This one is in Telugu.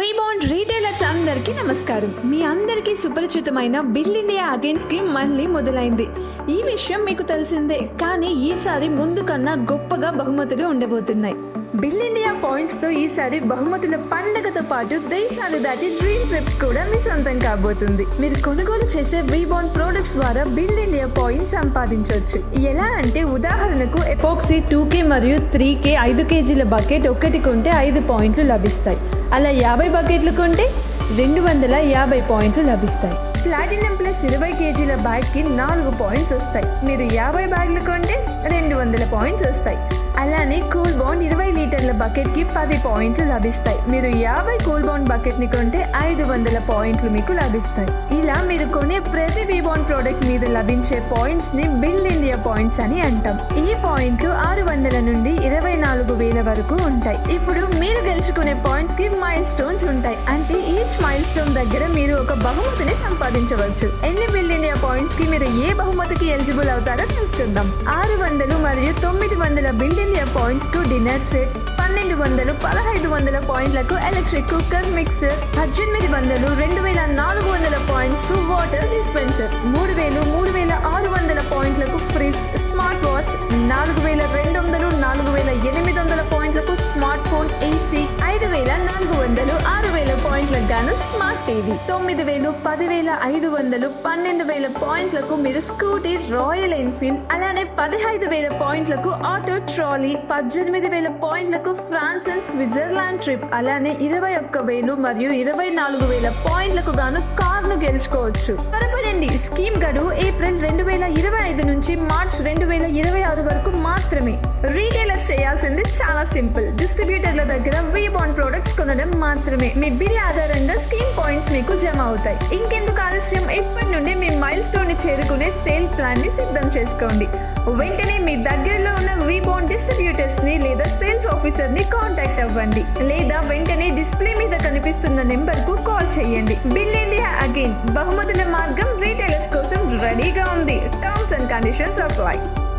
వీబాండ్ రీటైలర్స్ అందరికీ నమస్కారం. మీ అందరికీ సుపరిచితమైన బిల్ ఇండియా అగైన్ స్కీమ్ మళ్ళీ మొదలైంది. ఈ విషయం మీకు తెలిసిందే, కానీ ఈసారి ముందు కన్నా గొప్పగా బహుమతులు ఉండబోతున్నాయి. బిల్ ఇండియా పాయింట్స్ తో ఈసారి బహుమతుల పండగతో పాటు దేశాలు దాటి డ్రీమ్ ట్రిప్స్ కూడా మీ సొంతం కాబోతుంది. మీరు కొనుగోలు చేసే వీబాండ్ ప్రొడక్ట్స్ ద్వారా బిల్ ఇండియా పాయింట్స్ సంపాదించవచ్చు. ఎలా అంటే, ఉదాహరణకు ఎపోక్సీ 2K మరియు 3K 5 kgల బకెట్ ఒకటి కొంటే 5 పాయింట్లు లభిస్తాయి. అలా 50 బకెట్లు కొంటే 250 పాయింట్లు లభిస్తాయి. ప్లాటినం ప్లస్ 20 kgల బ్యాగ్ కి 4 పాయింట్స్ వస్తాయి. మీరు 50 బ్యాగ్లు కొంటే 200 పాయింట్స్ వస్తాయి. అలానే కూల్ బాండ్ 20 లీటర్ల బకెట్ కి 10 పాయింట్లు లభిస్తాయి. మీరు 50 కూల్ బాండ్ బకెట్ ని కొంటే 500 పాయింట్లు మీకు లభిస్తాయి. ఇలా మీరు కొనే ప్రతి వీబాండ్ ప్రోడక్ట్ మీద లభించే పాయింట్స్ ని బిల్ ఇండియా పాయింట్స్ అని అంటాం. ఈ పాయింట్లు 600 నుండి 24,000 వరకు ఉంటాయి. ఇప్పుడు మీరు గెలుచుకునే పాయింట్స్ కి మైల్ స్టోన్స్ ఉంటాయి. అంటే ఈచ్ మైల్ స్టోన్ దగ్గర మీరు ఒక బహుమతిని సంపాదించవచ్చు. ఎన్ని బిల్ ఇండియా పాయింట్స్ కి మీరు ఏ బహుమతికి ఎలిజిబుల్ అవుతారో తెలుసుకుందాం. 600 మరియు 900 బిల్ ఇండియా పాయింట్స్ కు డిన్నర్ సెట్, 1200 1500 పాయింట్లకు ఎలక్ట్రిక్ కుక్కర్ మిక్సర్, 1800 2400 పాయింట్స్ కు వాటర్ డిస్పెన్సర్, 3000 3600 పాయింట్లకు ఫ్రిడ్జ్, స్మార్ట్ వాచ్, 4200 4800 పాయింట్లకు స్మార్ట్ ఫోన్, ఏసీ, 5400 6000 పాయింట్లకు గాను స్మార్ట్ టీవీ, 9000 10500 12000 పాయింట్లకు మీరు స్కూటీ రాయల్ ఎన్ఫీల్డ్, అలానే 15000 పాయింట్లకు ఆటో ట్రాలీ, 18000 పాయింట్లకు ఫ్రాన్స్ అండ్ స్విట్జర్లాండ్ ట్రిప్, అలానే 21,000 మరియు 24,000 పాయింట్లకు గాను కార్ ను గెలుచుకోవచ్చు. త్వరపడండి, స్కీమ్ గడువు ఏప్రిల్ 2025 నుంచి మార్చ్ 2026 వరకు మాత్రమే. రీటైలర్స్ చేయాల్సింది చాలా సింపుల్. డిస్ట్రిబ్యూటర్ల దగ్గర వీబాండ్ ప్రొడక్ట్స్ కొనడం మాత్రమే. మీ బిల్ ఆధారంగా స్కీమ్ పాయింట్స్ మీకు జమ అవుతాయి. ఇంకెందుకు ఆలస్యం, ఇప్పటి నుండి మీ మైల్ స్టోన్ ని చేరుకునే సేల్ ప్లాన్ ని సిద్ధం చేసుకోండి. వెంటనే మీ దగ్గరలో ఉన్న వీబాండ్ డిస్ట్రిబ్యూటర్స్ ని లేదా సేల్స్ ఆఫీసర్ ని కాంటాక్ట్ అవ్వండి, లేదా వెంటనే డిస్ప్లే మీద కనిపిస్తున్న నెంబర్ కు కాల్ చేయండి. బిల్ ఇండియా అగైన్, బహుమతుల మార్గం రీటైలర్స్ కోసం రెడీగా ఉంది. Terms and conditions apply.